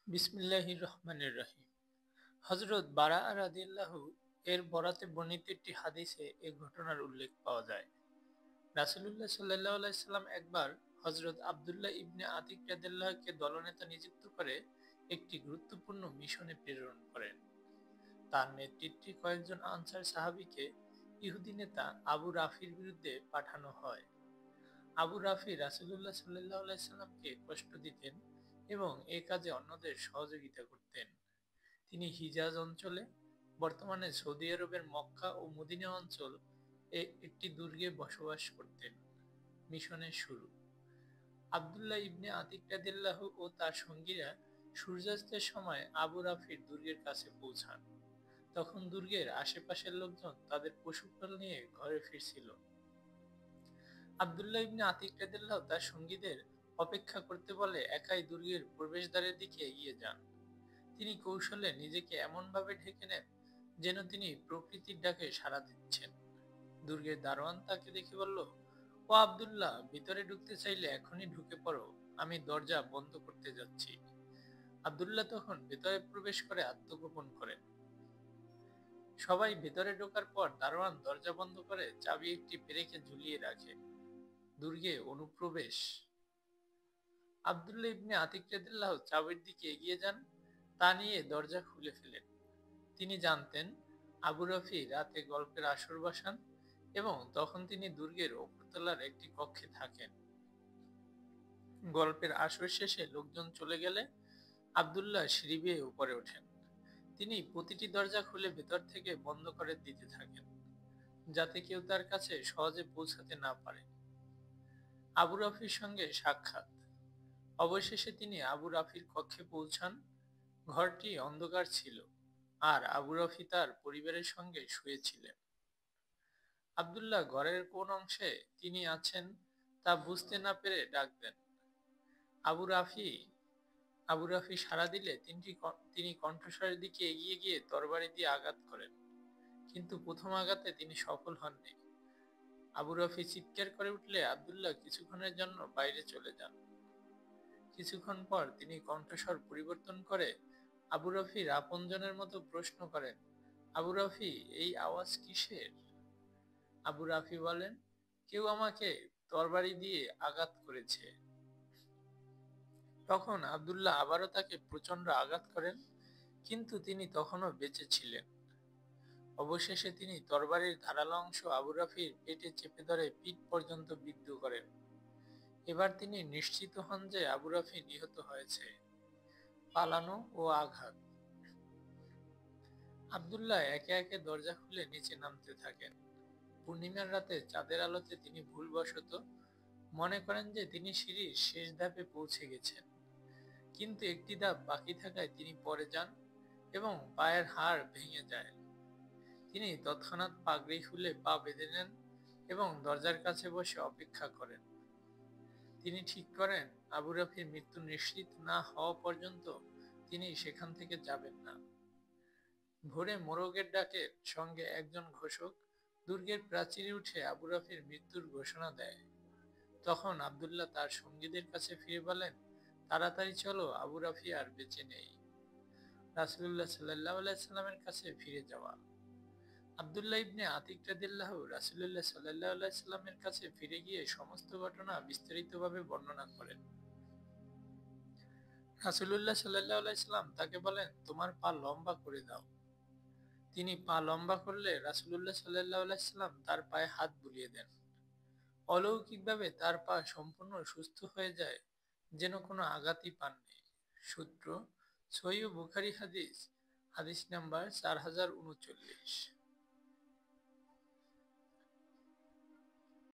বিসমিল্লাহির রহমানির রহিম। হযরত বারা রাদিয়াল্লাহু এর বরাতে বর্ণিত একটি হাদিসে এ ঘটনার উল্লেখ পাওয়া যায়। রাসূলুল্লাহ সাল্লাল্লাহু আলাইহি সাল্লাম একবার হযরত আব্দুল্লাহ ইবনে আতিক রাদিয়াল্লাহুকে দলনেতা নিযুক্ত করে একটি গুরুত্বপূর্ণ মিশনে প্রেরণ করেন। তার নেতৃত্বে কয়েকজন আনসার সাহাবীকে ইহুদি নেতা আবু রাফির বিরুদ্ধে পাঠানো হয়। আবু রাফি রাসূলুল্লাহ সাল্লাল্লাহু আলাইহি সাল্লামকে কষ্ট দিতেন এবং এ কাজে অন্যদের সহযোগিতা করতেন। তিনি হিজাজ অঞ্চলে, বর্তমানে সৌদি আরবের মক্কা ও মদিনা অঞ্চল একটি দুর্গে বসবাস করতেন। মিশনের শুরু। আব্দুল্লাহ ইবনে আতিক রাদিয়াল্লাহু ও তার সঙ্গীরা সূর্যাস্তের সময় আবু রাফির দুর্গের কাছে পৌঁছান। তখন দুর্গের আশেপাশের লোকজন তাদের পশুপাল নিয়ে ঘরে ফিরছিল। আব্দুল্লাহ ইবনে আতিক রাদিয়াল্লাহু তার সঙ্গীদের অপেক্ষা করতে বলে একাই দুর্গের প্রবেশদ্বারের দিকে এগিয়ে যান। তিনি কৌশলে নিজেকে এমনভাবে ঢেকে নেন যেন তিনি প্রকৃতির ডাকে সাড়া দিচ্ছেন। দুর্গের দারোয়ান তাকে দেখে বলল, ও আব্দুল্লাহ, ভিতরে ঢুকতে চাইলে এখনই ঢুকে পড়ো, আমি দরজা বন্ধ করতে যাচ্ছি। আব্দুল্লাহ তখন ভেতরে প্রবেশ করে আত্মগোপন করেন। সবাই ভেতরে ঢোকার পর দারোয়ান দরজা বন্ধ করে চাবি একটি পেরেকে ঝুলিয়ে রাখে। দুর্গে অনুপ্রবেশ। আব্দুল্লাহ ইবনে আতিক রাদিয়াল্লাহু চাবির দিকে এগিয়ে যান, তা নিয়ে দরজা খুলে ফেলেন। তিনি জানতেন আবু রাফি রাতে গল্পের আসর বসান এবং তখন তিনি দুর্গের উপরতলার একটি কক্ষে থাকেন। গল্পের আসর শেষে লোকজন চলে গেলে আব্দুল্লাহ সিঁড়ি বেয়ে উপরে ওঠেন। তিনি প্রতিটি দরজা খুলে ভেতর থেকে বন্ধ করে দিতে থাকেন, যাতে কেউ তার কাছে সহজে পৌঁছাতে না পারে। আবু রাফির সঙ্গে সাক্ষাৎ। অবশেষে তিনি আবু রাফির কক্ষে পৌঁছান। ঘরটি অন্ধকার ছিল আর আবু রাফি তার পরিবারের সঙ্গে শুয়েছিলেন। আব্দুল্লাহ ঘরের কোন অংশে তিনি আছেন তা বুঝতে না পেরে ডাক দেন। আবু রাফি আবু রাফি সাড়া দিলে তিনি কণ্ঠস্বরের দিকে এগিয়ে গিয়ে তরবারি দিয়ে আঘাত করেন, কিন্তু প্রথম আঘাতে তিনি সফল হননি। আবু রাফি চিৎকার করে উঠলে আব্দুল্লাহ কিছুক্ষণের জন্য বাইরে চলে যান। কিছুক্ষণ পর তিনি কণ্ঠস্বর পরিবর্তন করে আবু রাফির আপনজনের মতো প্রশ্ন করেন, আবু রাফি, এই আওয়াজ কিসের? আবু রাফি বলেন, কেউ আমাকে তরবারি দিয়ে আঘাত করেছে। তখন আব্দুল্লাহ আবারও তাকে প্রচন্ড আঘাত করেন, কিন্তু তিনি তখনও বেঁচে ছিলেন। অবশেষে তিনি তরবারির ধারালো অংশ আবু রাফির পেটে চেপে ধরে পিঠ পর্যন্ত বিদ্ধ করেন। এবার তিনি নিশ্চিত হন যে আবু রাফি নিহত হয়েছে। পালানো ও আঘাত। আব্দুল্লাহ একে একে দরজা খুলে নিচে নামতে থাকেন। পূর্ণিমার রাতে চাঁদের আলোতে তিনি ভুলবশত মনে করেন যে তিনি সিঁড়ির শেষ ধাপে পৌঁছে গেছেন, কিন্তু একটি ধাপ বাকি থাকায় তিনি পড়ে যান এবং পায়ের হাড় ভেঙে যায়। তিনি তৎক্ষণাৎ পাগড়ি খুলে পা বেঁধে নেন এবং দরজার কাছে বসে অপেক্ষা করেন। তিনি ঠিক করেন আবু রাফির মৃত্যু নিশ্চিত না হওয়া পর্যন্ত তিনি সেখান থেকে যাবেন না। ভোরে মোরগের ডাকের সঙ্গে একজন ঘোষক দুর্গের প্রাচীরে উঠে আবু রাফির মৃত্যুর ঘোষণা দেয়। তখন আব্দুল্লাহ তার সঙ্গীদের কাছে ফিরে বলেন, তাড়াতাড়ি চলো, আবু রাফি আর বেঁচে নেই। রাসূলুল্লাহ সাল্লাল্লাহু আলাইহি সাল্লামের কাছে ফিরে যাওয়া। আব্দুল্লাহ ইবনে আতিক রাদিয়াল্লাহু রাসূলুল্লাহ সাল্লাল্লাহু আলাইহি সাল্লামের কাছে ফিরে গিয়ে সমস্ত ঘটনা বিস্তারিতভাবে বর্ণনা করেন। রাসূলুল্লাহ সাল্লাল্লাহু আলাইহি সাল্লাম তাকে বলেন, তোমার পা লম্বা করে দাও। তিনি পা লম্বা করলে রাসূলুল্লাহ সাল্লাল্লাহু আলাইহি সাল্লাম তার পায়ে হাত বুলিয়ে দেন। অলৌকিকভাবে তার পা সম্পূর্ণ সুস্থ হয়ে যায়, যেন কোনো আঘাতই পাননি। সূত্র সহিহ বুখারী হাদিস, হাদিস নাম্বার 4039।